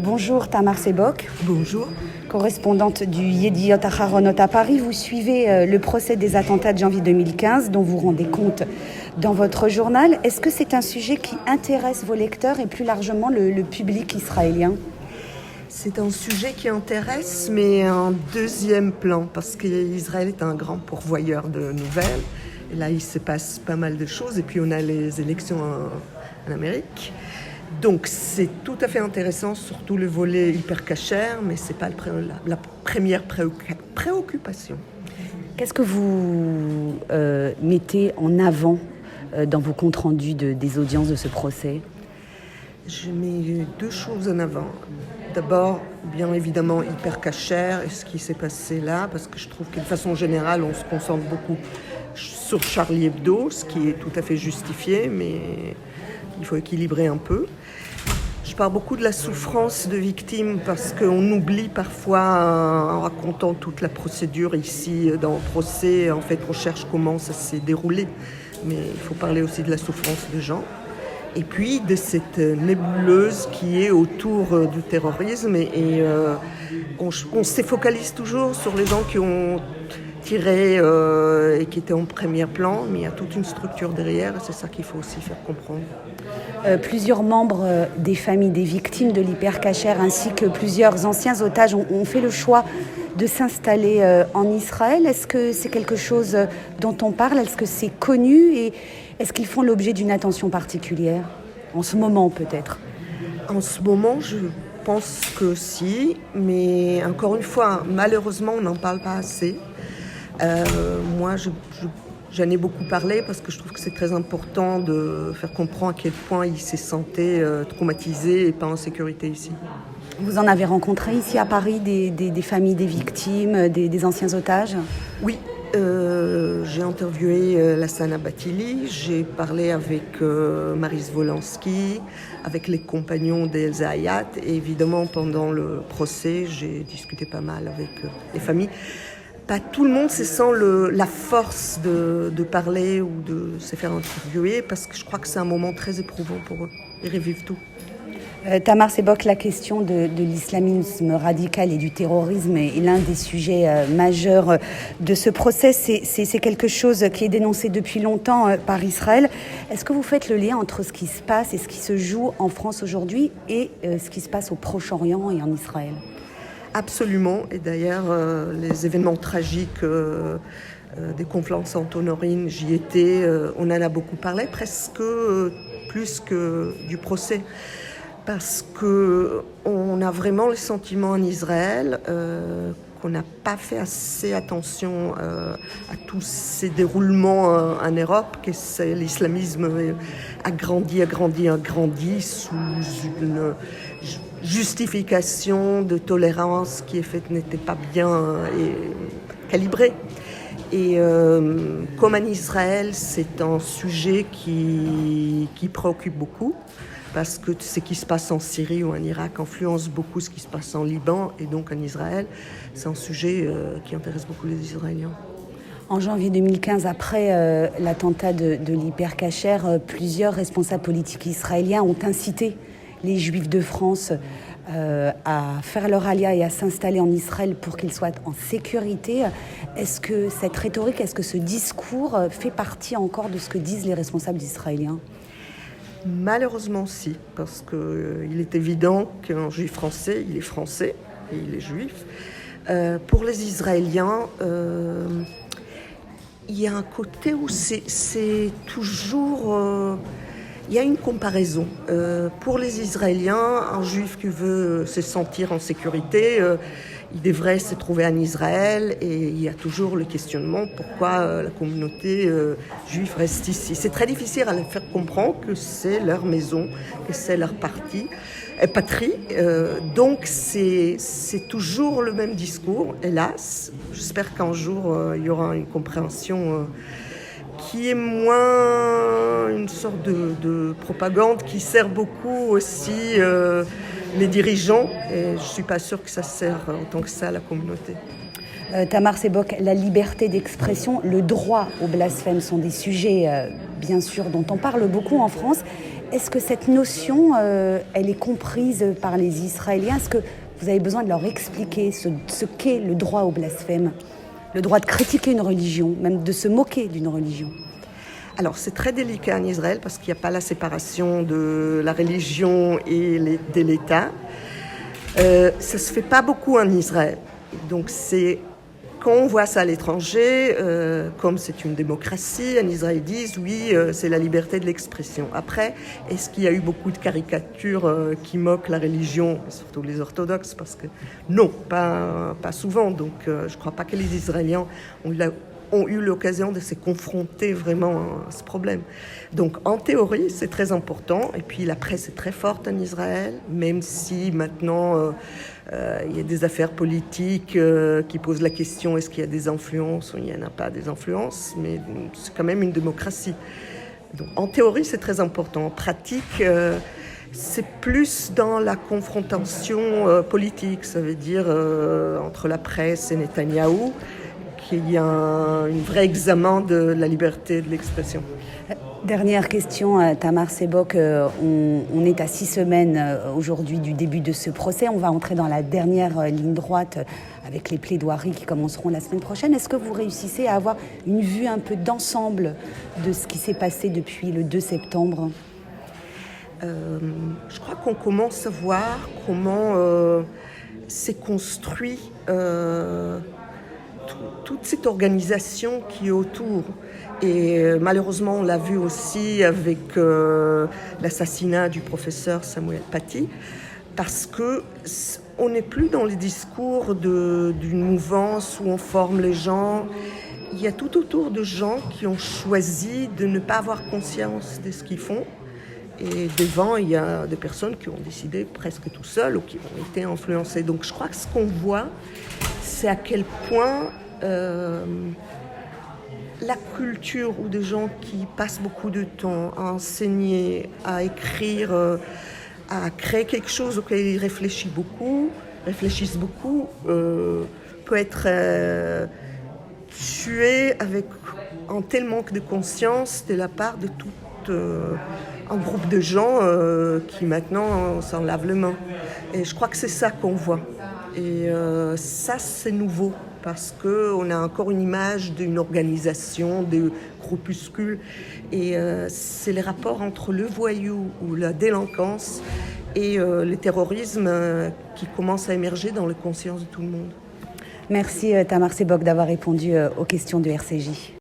Bonjour Tamar Sebok. Bonjour. Correspondante du Yediot Aharonot à Paris, vous suivez le procès des attentats de janvier 2015 dont vous rendez compte dans votre journal. Est-ce que c'est un sujet qui intéresse vos lecteurs et plus largement le public israélien ? C'est un sujet qui intéresse, mais en deuxième plan, parce qu'Israël est un grand pourvoyeur de nouvelles. Et là, il se passe pas mal de choses. Et puis, on a les élections en Amérique. Donc, c'est tout à fait intéressant, surtout le volet hyper cachère, mais ce n'est pas la première préoccupation. Qu'est-ce que vous mettez en avant dans vos comptes rendus des audiences de ce procès ? Je mets deux choses en avant. D'abord, bien évidemment, hyper cachère et ce qui s'est passé là, parce que je trouve que de façon générale, on se concentre beaucoup sur Charlie Hebdo, ce qui est tout à fait justifié, mais il faut équilibrer un peu. Je parle beaucoup de la souffrance de victimes parce qu'on oublie parfois, en racontant toute la procédure ici dans le procès, en fait on cherche comment ça s'est déroulé, mais il faut parler aussi de la souffrance de gens. Et puis de cette nébuleuse qui est autour du terrorisme et on se focalise toujours sur les gens qui ont tiré et qui étaient en premier plan, mais il y a toute une structure derrière et c'est ça qu'il faut aussi faire comprendre. Plusieurs membres des familles des victimes de l'hypercachère ainsi que plusieurs anciens otages ont fait le choix de s'installer en Israël. Est-ce que c'est quelque chose dont on parle ? Est-ce que c'est connu et est-ce qu'ils font l'objet d'une attention particulière ? En ce moment peut-être. En ce moment, je pense que si, mais encore une fois, malheureusement, on n'en parle pas assez. Moi, j'en ai beaucoup parlé parce que je trouve que c'est très important de faire comprendre à quel point ils se sentaient traumatisés et pas en sécurité ici. Vous en avez rencontré ici à Paris des familles des victimes, des anciens otages ? Oui, j'ai interviewé Lassana Batili, j'ai parlé avec Maris Volansky, avec les compagnons d'Elsa Hayat et évidemment pendant le procès, j'ai discuté pas mal avec les familles. Pas tout le monde se sent la force de parler ou de se faire interviewer parce que je crois que c'est un moment très éprouvant pour eux. Ils revivent tout. Tamar Sebok, la question de l'islamisme radical et du terrorisme est l'un des sujets majeurs de ce procès. C'est quelque chose qui est dénoncé depuis longtemps par Israël. Est-ce que vous faites le lien entre ce qui se passe et ce qui se joue en France aujourd'hui et ce qui se passe au Proche-Orient et en Israël ? Absolument, et d'ailleurs les événements tragiques des conflans en Honorine, j'y étais, on en a beaucoup parlé, presque plus que du procès, parce qu'on a vraiment le sentiment en Israël qu'on n'a pas fait assez attention à tous ces déroulements en Europe, que l'islamisme a grandi sous une justification de tolérance qui n'était pas bien calibrée. Et comme en Israël, c'est un sujet qui préoccupe beaucoup parce que ce qui se passe en Syrie ou en Irak influence beaucoup ce qui se passe en Liban et donc en Israël. C'est un sujet qui intéresse beaucoup les Israéliens. En janvier 2015, après l'attentat de l'hypercachère, plusieurs responsables politiques israéliens ont incité les Juifs de France à faire leur alia et à s'installer en Israël pour qu'ils soient en sécurité. Est-ce que cette rhétorique, est-ce que ce discours fait partie encore de ce que disent les responsables israéliens ? Malheureusement, si, parce qu'il est évident qu'un Juif français, il est français et il est juif. Pour les Israéliens, il y a un côté où c'est toujours... il y a une comparaison. Pour les Israéliens, un juif qui veut se sentir en sécurité, il devrait se trouver en Israël et il y a toujours le questionnement pourquoi la communauté juive reste ici. C'est très difficile à leur faire comprendre que c'est leur maison, que c'est leur patrie. Donc c'est toujours le même discours, hélas. J'espère qu'un jour il y aura une compréhension qui est moins une sorte de propagande qui sert beaucoup aussi les dirigeants. Et je ne suis pas sûre que ça sert autant que ça à la communauté. Tamar Sebok, la liberté d'expression, le droit au blasphème sont des sujets, bien sûr, dont on parle beaucoup en France. Est-ce que cette notion, elle est comprise par les Israéliens? Est-ce que vous avez besoin de leur expliquer ce qu'est le droit au blasphème, le droit de critiquer une religion, même de se moquer d'une religion? Alors c'est très délicat en Israël parce qu'il n'y a pas la séparation de la religion et de l'État. Ça ne se fait pas beaucoup en Israël. Donc quand on voit ça à l'étranger, comme c'est une démocratie, en Israël ils disent oui, c'est la liberté de l'expression. Après, est-ce qu'il y a eu beaucoup de caricatures qui moquent la religion, surtout les orthodoxes? Parce que non, pas souvent. Donc je ne crois pas que les Israéliens ont eu l'occasion de se confronter vraiment à ce problème. Donc en théorie, c'est très important. Et puis la presse est très forte en Israël, même si maintenant il y a des affaires politiques qui posent la question est-ce qu'il y a des influences ou il n'y en a pas des influences, mais c'est quand même une démocratie. Donc en théorie, c'est très important. En pratique, c'est plus dans la confrontation politique, ça veut dire entre la presse et Netanyahou, qu'il y a un vrai examen de la liberté de l'expression. Dernière question, Tamar Sebok, on est à 6 semaines aujourd'hui du début de ce procès. On va entrer dans la dernière ligne droite avec les plaidoiries qui commenceront la semaine prochaine. Est-ce que vous réussissez à avoir une vue un peu d'ensemble de ce qui s'est passé depuis le 2 septembre ? Je crois qu'on commence à voir comment s'est construit toute cette organisation qui est autour. Et malheureusement, on l'a vu aussi avec l'assassinat du professeur Samuel Paty, parce qu'on n'est plus dans les discours d'une mouvance où on forme les gens. Il y a tout autour de gens qui ont choisi de ne pas avoir conscience de ce qu'ils font. Et devant, il y a des personnes qui ont décidé presque tout seules ou qui ont été influencées. Donc je crois que ce qu'on voit, c'est à quel point la culture ou des gens qui passent beaucoup de temps à enseigner, à écrire, à créer quelque chose auquel ils réfléchissent beaucoup, peut être tué avec un tel manque de conscience de la part de tout un groupe de gens qui maintenant s'en lavent les mains. Et je crois que c'est ça qu'on voit. Et ça, c'est nouveau, parce qu'on a encore une image d'une organisation, de groupuscules. Et c'est les rapports entre le voyou ou la délinquance et le terrorisme qui commencent à émerger dans la conscience de tout le monde. Merci Tamar Sebok d'avoir répondu aux questions du RCJ.